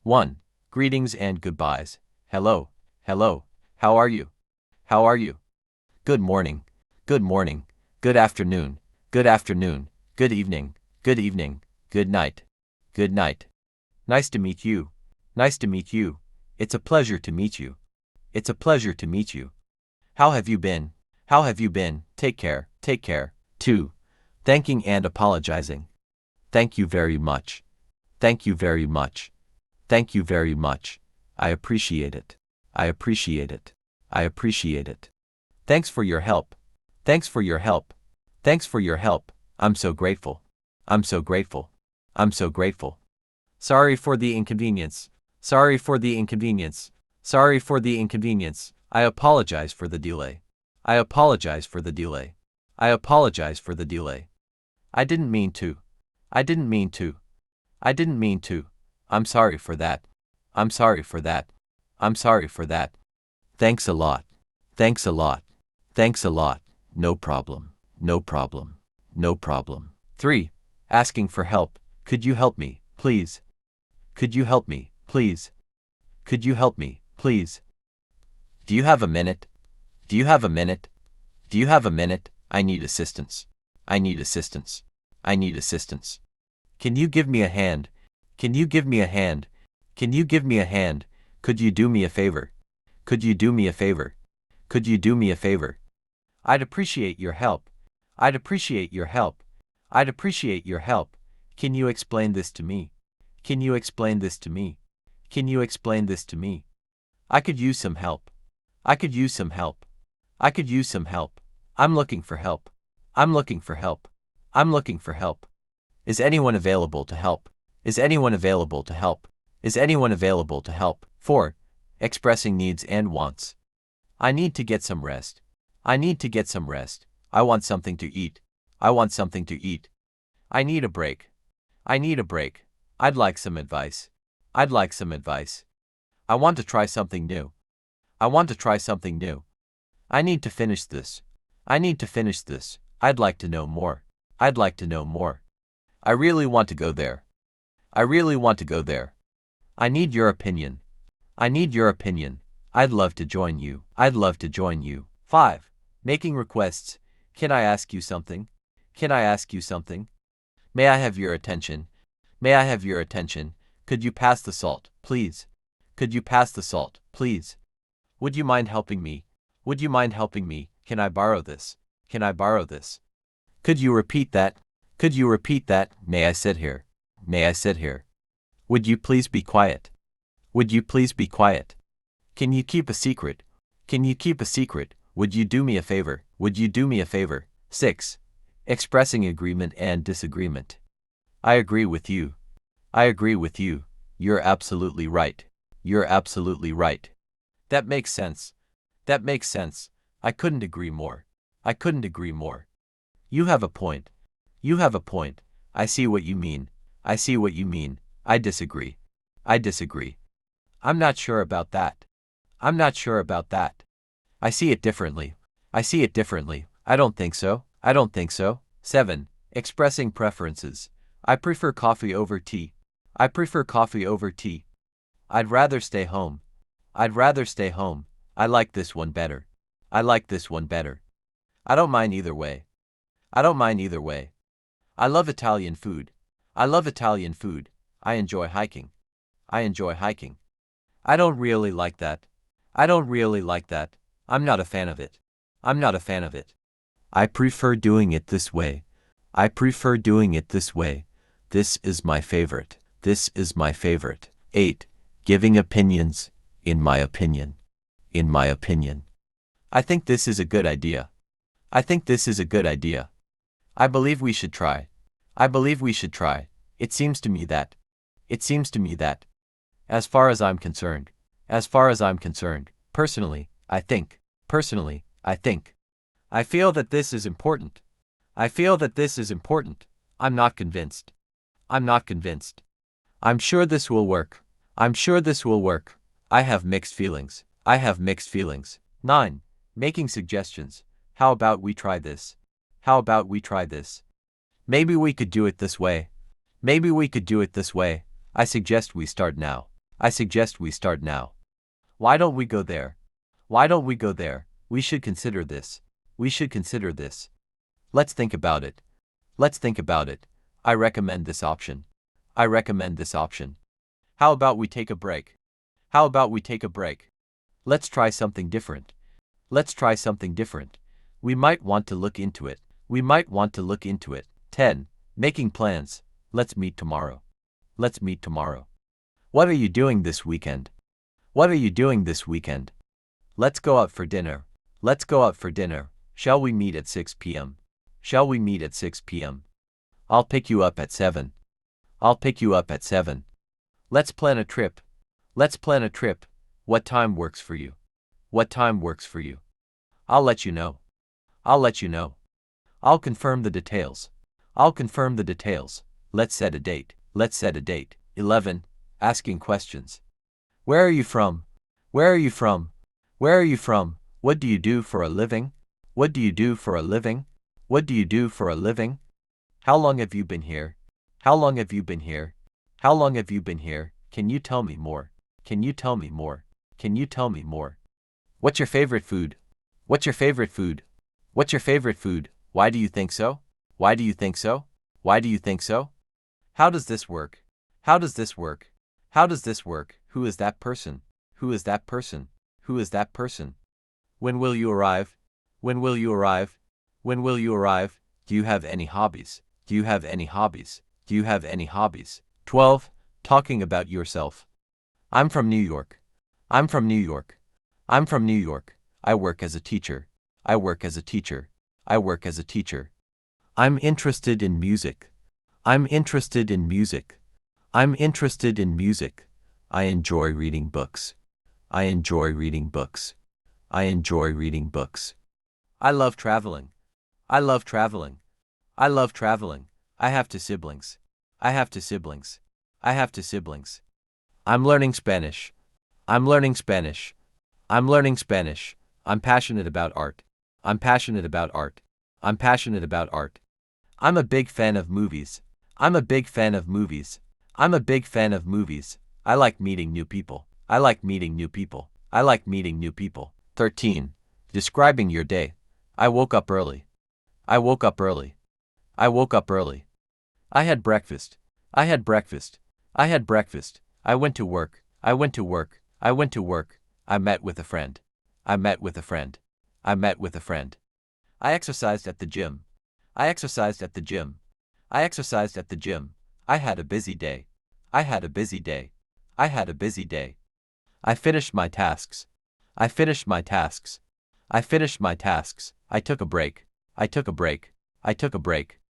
1. Greetings and goodbyes. Hello, hello, how are you? How are you? Good morning, good morning, good afternoon, good afternoon, good evening, good evening, good night, good night. Nice to meet you, nice to meet you, it's a pleasure to meet you, it's a pleasure to meet you. How have you been? How have you been? Take care, take care. 2. Thanking and apologizing. Thank you very much. Thank you very much. Thank you very much. I appreciate it. I appreciate it. I appreciate it. Thanks for your help. Thanks for your help. Thanks for your help. I'm so grateful. I'm so grateful. I'm so grateful. Sorry for the inconvenience. Sorry for the inconvenience. Sorry for the inconvenience. I apologize for the delay. I apologize for the delay. I apologize for the delay. I didn't mean to. I didn't mean to. I didn't mean to. I'm sorry for that. I'm sorry for that. I'm sorry for that. Thanks a lot. Thanks a lot. Thanks a lot. No problem. No problem. No problem. 3. Asking for help. Could you help me, please? Could you help me, please? Could you help me, please? Do you have a minute? Do you have a minute? Do you have a minute? I need assistance. I need assistance. I need assistance. Can you give me a hand? Can you give me a hand? Can you give me a hand? Could you do me a favor? Could you do me a favor? Could you do me a favor? I'd appreciate your help. I'd appreciate your help. I'd appreciate your help. Can you explain this to me? Can you explain this to me? Can you explain this to me? I could use some help. I could use some help. I could use some help. I'm looking for help. I'm looking for help. I'm looking for help. Is anyone available to help? Is anyone available to help? Is anyone available to help? 4. Expressing needs and wants. I need to get some rest. I need to get some rest. I want something to eat. I want something to eat. I need a break. I need a break. I'd like some advice. I'd like some advice. I want to try something new. I want to try something new. I need to finish this. I need to finish this. I'd like to know more. I'd like to know more. I really want to go there. I really want to go there. I need your opinion. I need your opinion. I'd love to join you. I'd love to join you. 5. Making requests. Can I ask you something? Can I ask you something? May I have your attention? May I have your attention? Could you pass the salt, please? Could you pass the salt, please? Would you mind helping me? Would you mind helping me? Can I borrow this? Can I borrow this? Could you repeat that? Could you repeat that? May I sit here? May I sit here? Would you please be quiet? Would you please be quiet? Can you keep a secret? Can you keep a secret? Would you do me a favor? Would you do me a favor? 6. Expressing agreement and disagreement. I agree with you. I agree with you. You're absolutely right. You're absolutely right. That makes sense. That makes sense. I couldn't agree more. I couldn't agree more. You have a point. You have a point. I see what you mean. I see what you mean. I disagree. I disagree. I'm not sure about that. I'm not sure about that. I see it differently. I see it differently. I don't think so. I don't think so. 7. Expressing preferences. I prefer coffee over tea. I prefer coffee over tea. I'd rather stay home. I'd rather stay home. I like this one better. I like this one better. I don't mind either way. I don't mind either way. I love Italian food. I love Italian food. I enjoy hiking. I enjoy hiking. I don't really like that. I don't really like that. I'm not a fan of it. I'm not a fan of it. I prefer doing it this way. I prefer doing it this way. This is my favorite. This is my favorite. 8. Giving opinions. In my opinion. In my opinion. I think this is a good idea. I think this is a good idea. I believe we should try. I believe we should try. It seems to me that. It seems to me that. As far as I'm concerned. As far as I'm concerned. Personally, I think. Personally, I think. I feel that this is important. I feel that this is important. I'm not convinced. I'm not convinced. I'm sure this will work. I'm sure this will work. I have mixed feelings. I have mixed feelings. 9. Making suggestions. How about we try this? How about we try this? Maybe we could do it this way. Maybe we could do it this way. I suggest we start now. I suggest we start now. Why don't we go there? Why don't we go there? We should consider this. We should consider this. Let's think about it. Let's think about it. I recommend this option. I recommend this option. How about we take a break? How about we take a break? Let's try something different. Let's try something different. We might want to look into it. We might want to look into it. 10. Making plans. Let's meet tomorrow. Let's meet tomorrow. What are you doing this weekend? What are you doing this weekend? Let's go out for dinner. Let's go out for dinner. Shall we meet at 6 p.m.? Shall we meet at 6 p.m.? I'll pick you up at 7. I'll pick you up at 7. Let's plan a trip. Let's plan a trip. What time works for you? What time works for you? I'll let you know. I'll let you know. I'll confirm the details. I'll confirm the details. Let's set a date. Let's set a date. 11. Asking questions. Where are you from? Where are you from? Where are you from? What do you do for a living? What do you do for a living? What do you do for a living? How long have you been here? How long have you been here? How long have you been here? Can you tell me more? Can you tell me more? Can you tell me more? What's your favorite food? What's your favorite food? What's your favorite food? Why do you think so? Why do you think so? Why do you think so? How does this work? How does this work? How does this work? Who is that person? Who is that person? Who is that person? When will you arrive? When will you arrive? When will you arrive? Do you have any hobbies? Do you have any hobbies? Do you have any hobbies? 12. Talking about yourself. I'm from New York. I'm from New York. I'm from New York. I work as a teacher. I work as a teacher. I work as a teacher. I'm interested in music. I'm interested in music. I'm interested in music. I enjoy reading books. I enjoy reading books. I enjoy reading books. I love traveling. I love traveling. I love traveling. I have 2 siblings. I have 2 siblings. I have 2 siblings. I'm learning Spanish. I'm learning Spanish. I'm learning Spanish. I'm passionate about art. I'm passionate about art. I'm passionate about art. I'm a big fan of movies. I'm a big fan of movies. I'm a big fan of movies. I like meeting new people. I like meeting new people. I like meeting new people. 13. Describing your day. I woke up early. I woke up early. I woke up early. I had breakfast. I had breakfast. I had breakfast. I went to work. I went to work. I went to work. I met with a friend. I met with a friend. I met with a friend. I exercised at the gym. I exercised at the gym. I exercised at the gym. I had a busy day. I had a busy day. I had a busy day. I finished my tasks. I finished my tasks. I finished my tasks. I took a break. I took a break. I took a break.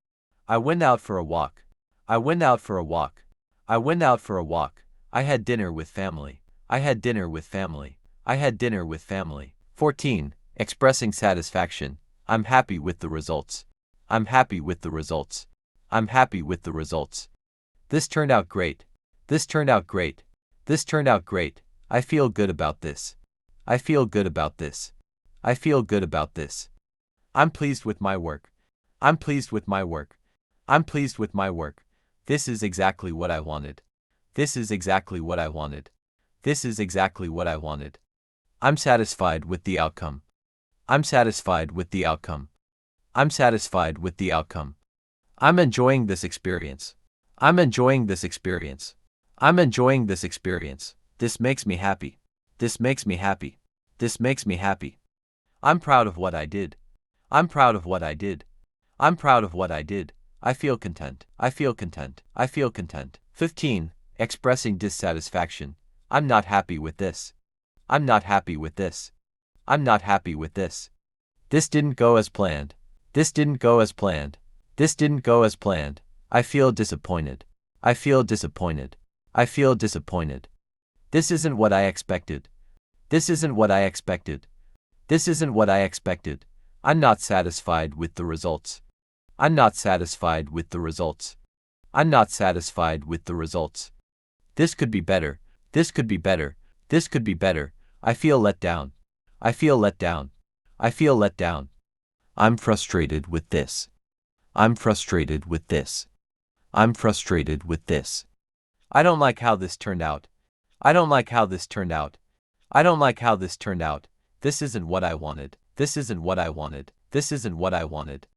I went out for a walk. I went out for a walk. I went out for a walk. I had dinner with family. I had dinner with family. I had dinner with family. 14. Expressing satisfaction. I'm happy with the results. I'm happy with the results. I'm happy with the results. This turned out great. This turned out great. This turned out great. I feel good about this. I feel good about this. I feel good about this. I'm pleased with my work. I'm pleased with my work. I'm pleased with my work. This is exactly what I wanted. This is exactly what I wanted. This is exactly what I wanted. I'm satisfied with the outcome. I'm satisfied with the outcome. I'm satisfied with the outcome. I'm enjoying this experience. I'm enjoying this experience. I'm enjoying this experience. This makes me happy. This makes me happy. This makes me happy. I'm proud of what I did. I'm proud of what I did. I'm proud of what I did. I feel content. I feel content. I feel content. 15. Expressing dissatisfaction. I'm not happy with this. I'm not happy with this. I'm not happy with this. This didn't go as planned. This didn't go as planned. This didn't go as planned. I feel disappointed. I feel disappointed. I feel disappointed. This isn't what I expected. This isn't what I expected. This isn't what I expected. I'm not satisfied with the results. I'm not satisfied with the results. I'm not satisfied with the results. This could be better. This could be better. This could be better. I feel let down. I feel let down. I feel let down. I'm frustrated with this. I'm frustrated with this. I'm frustrated with this. I don't like how this turned out. I don't like how this turned out. I don't like how this turned out. This isn't what I wanted. This isn't what I wanted. This isn't what I wanted.